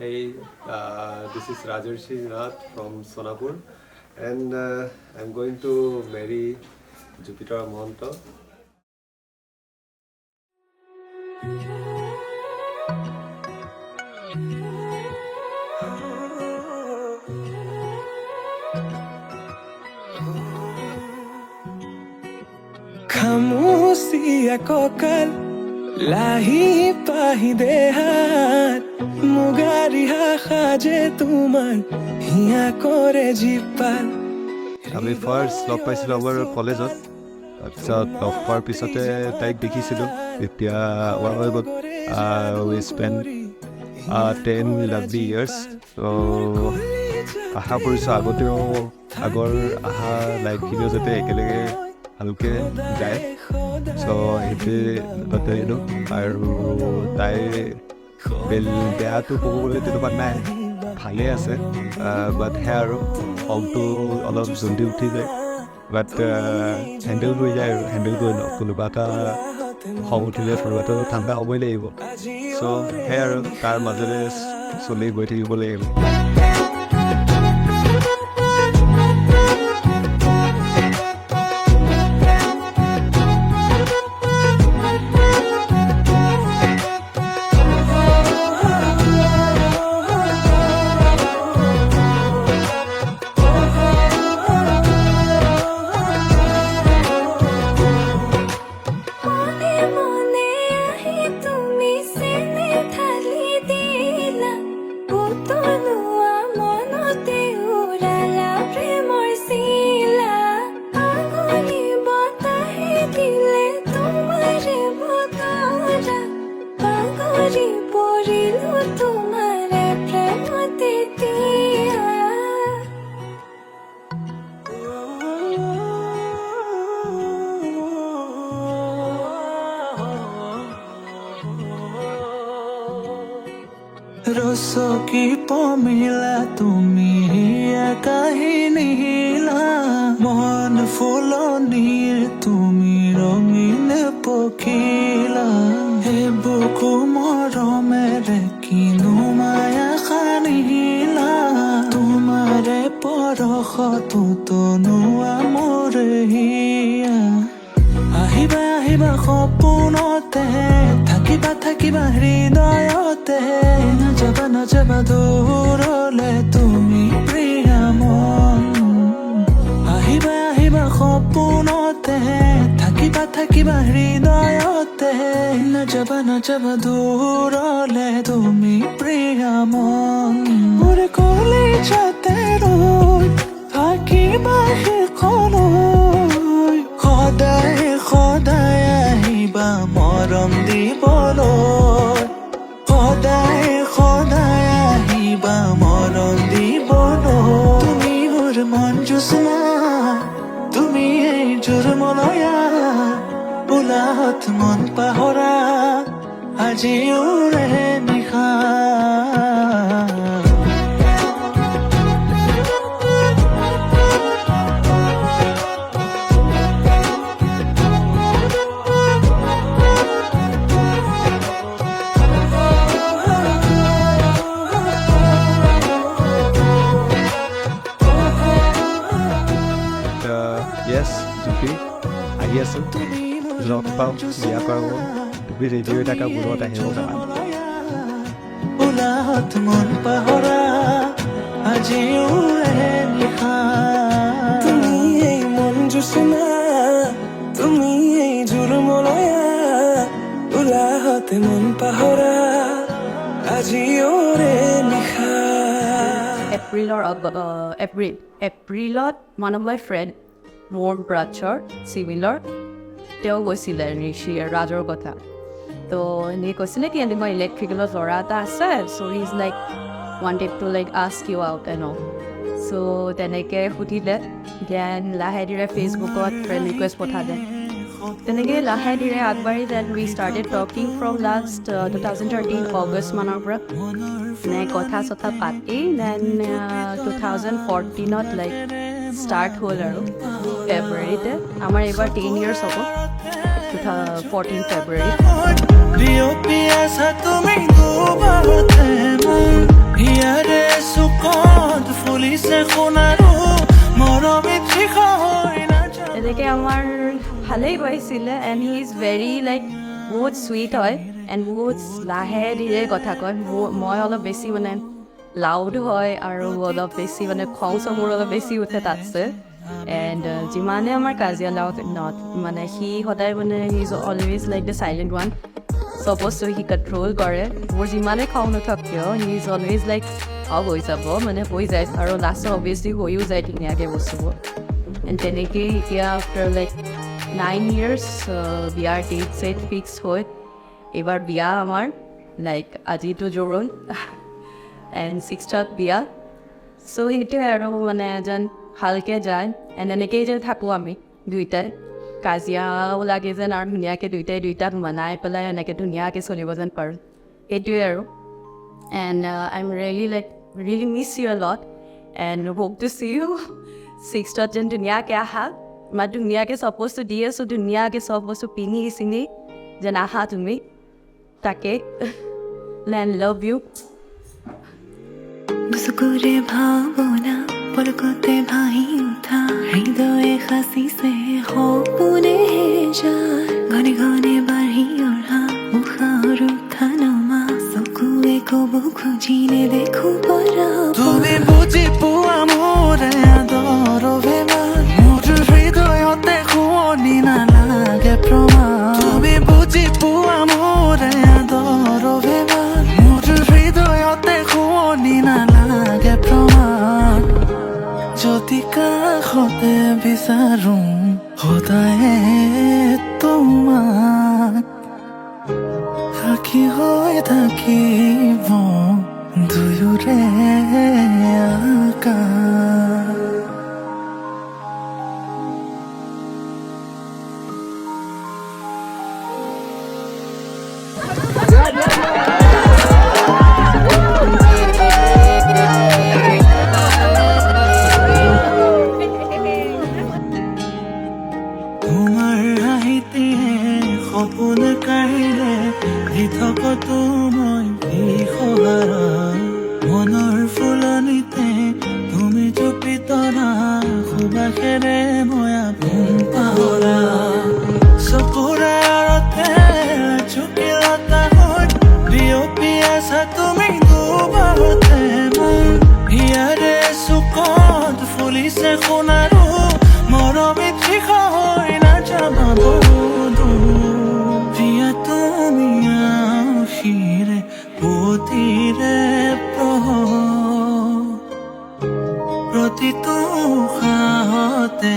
Hey, this is Rajarshi Nath from Sonapur, and I'm going to marry Jupiter Mohanto. Kamusti ako kal lahi pahi dehat mugari ha khaje tumar hiya kore jipal আমি first লগ পাইছিলোঁ আমাৰ কলেজত, তাৰপিছত লগ পোৱাৰ পিছতে তাইক দেখিছিলোঁ। এতিয়া উই স্পেণ্ড 10 লাভলি ইয়াৰ্ছ। ত' আশা কৰিছোঁ আগৰ লাইফখিনিও যাতে একেলগে ভালকৈ যায়। চ' সেইটোৱে তাতে আৰু তাইৰ বেয়াটো ক'ব গ'লে তেনেকুৱা নাই, ভালেই আছে। বাট সেয়া আৰু খংটো অলপ জল্দি উঠি যায়, বাট হেণ্ডেল কৰি যায় আৰু হেণ্ডেল কৰি লওক। কোনোবা এটা খং উঠিলে কোনোবাটো ঠাণ্ডা হ'বই লাগিব। চ' সেয়াই আৰু তাৰ মাজেৰে চলি গৈ থাকিব লাগিব। ৰসো কি পমিলা তুমি কাহিনী হিলা মন ফুলনিৰ তুমি ৰঙীন পখিলা হে বুকু মৰমেৰে কিনো মায়া খানিলা তোমাৰে পৰশতো তনুৱা মোৰ হিয়া আহিবা আহিবা সপোনতে থাকিবা হৃদয়তে নাযাবা দূৰলে তুমি প্ৰিয়া মন আহিবা সপোনতে থাকিবা হৃদয়তে নাযাবা দূৰলে তুমি প্ৰিয়া মন মোৰ কলিজাতে ৰৈ থাকিবা শেষলৈ সদায় আহিবা মৰম দিবলৈ সদায় আহিবা মৰম দিবলৈ তুমি মোৰ মন জোছনা তুমি এই জোৰমলয়া বোলাত মন পাহৰা আজিও ৰে নিশা য়েছ জুপি আহি আছোঁ, লগ পাওঁ, বিয়া কৰাব। তুমি ৰেডি হৈ থকা বোৰত আহিব পাৰা। উলাহত মন পাহৰা আজিও নিশা তুমি এই মন জোছনা তুমি এই জোৰমলয়া উলাহত মন পাহৰা আজিও নিশা। এপ্ৰিলত ওৱান অফ মাই ফ্ৰেণ্ড মোৰ ব্ৰাটছৰ চিভিলৰ তেওঁ কৈছিলে ৰাজৰ কথা। তো এনেকৈ কৈছিলে কি এনেকুৱা ইলেক্ট্ৰিকেলৰ ল'ৰা এটা আছে, so' he is like wanted to like ask you out and all. So' তেনেকৈ সুধিলে, দেন লাহে ধীৰে ফেচবুকত ফ্ৰেণ্ড ৰিকুৱেষ্ট পঠালে। তেনেকৈ লাহে ধীৰে আগবাঢ়ি then we started talking from last 2013 August মানৰ পৰা কথা চথা পাতি দেন 2014 লাইক ষ্টাৰ্ট হ'ল আৰু ফেব্ৰুৱাৰীতে। আমাৰ এইবাৰ 10 years হ'ব, 14 ফেব্ৰুৱাৰী। ফুলিছে সোণাৰু মৰমে তৃষা হৈ নাযাব এনেকৈ আমাৰ ভালেই গৈছিলে and he is very like বহুত চুইট হয় এণ্ড বহুত লাহে ধীৰে কথা কয় মই অলপ বেছি মানে লাউড হয় আৰু অলপ বেছি মানে খং চং মোৰ অলপ বেছি উঠে তাতছে এণ্ড যিমানে আমাৰ কাজিয়া লাউড নট মানে সি সদায় মানে he is always like the silent one চব বস্তু সি কণ্ট্ৰল কৰে মোৰ যিমানে খং নুঠক কিয় হি ইজ অলৱেজ লাইক হৈ যাব মানে হৈ যায় আৰু লাষ্টত অভিয়াছলি হৈও যায় ধুনীয়াকৈ বস্তুবোৰ এণ্ড তেনেকেই এতিয়া আফটাৰ লাইক 9 years বিয়াৰ ডেট ছেট ফিক্স হৈ এইবাৰ বিয়া আমাৰ লাইক আজিতো জোৰোণ এণ্ড 6th বিয়া চ' সেইটোৱে আৰু মানে যেন ভালকৈ যায় এণ্ড এনেকেই যেন থাকোঁ আমি দুইটাই কাজিয়াও লাগে যেন আৰু ধুনীয়াকৈ দুইটাক মনাই পেলাই এনেকৈ ধুনীয়াকৈ চলিব যেন পাৰোঁ সেইটোৱে আৰু and I am really miss you a lot and hope to see you 6th যেন ধুনীয়াকৈ আহা মই ধুনীয়াকৈ চব বস্তু দি আছোঁ ধুনীয়াকৈ চব বস্তু পিন্ধি চিনি যেন আহা তুমি তাকে এণ্ড লাভ ইউ মুস্কুরে ভাবনা পলকতে ভাহি উঠা হৃদয়ে খাসিছে সপোনে যায় ঘনে ঘনে বাঢ়ি অহা উশাহৰ উঠা নমা চকুৱে ক'ব খুজি নেদেখো পৰা তুমি বুজি পোৱা মোৰ আদৰ অভিমান মোৰ হৃদয়তে শুৱনি নালাগে প্ৰমাণ তুমি বুজি পোৱা মোৰ আদৰ অভিমান মোৰ হৃদয়তে শুৱনি নালাগে প্ৰমাণ যদি কাষতে বিচাৰো সদায়ে তোমাক সাক্ষী হৈ থাকিব দুয়োৰে আকাশ তোমাৰ আহিতে সপোন কাঢ়িলে পৃথকতো মই বিহৰা মনৰ ফুলনিতে তুমি চুপি তৰা সুবাসেৰে মই আপোন পাহৰা চকুৰে আৰতে চুকিলতা হৈ বিয়পি আছা তুমি দুবাৰতে মোৰ ইয়াৰে চুকত ফুলিছে সোণাৰু মৰমে তৃষা হৈ নাযাব প্ৰিয়া তুমি আশিৰে পতিৰে প্ৰতিটো উশাহতে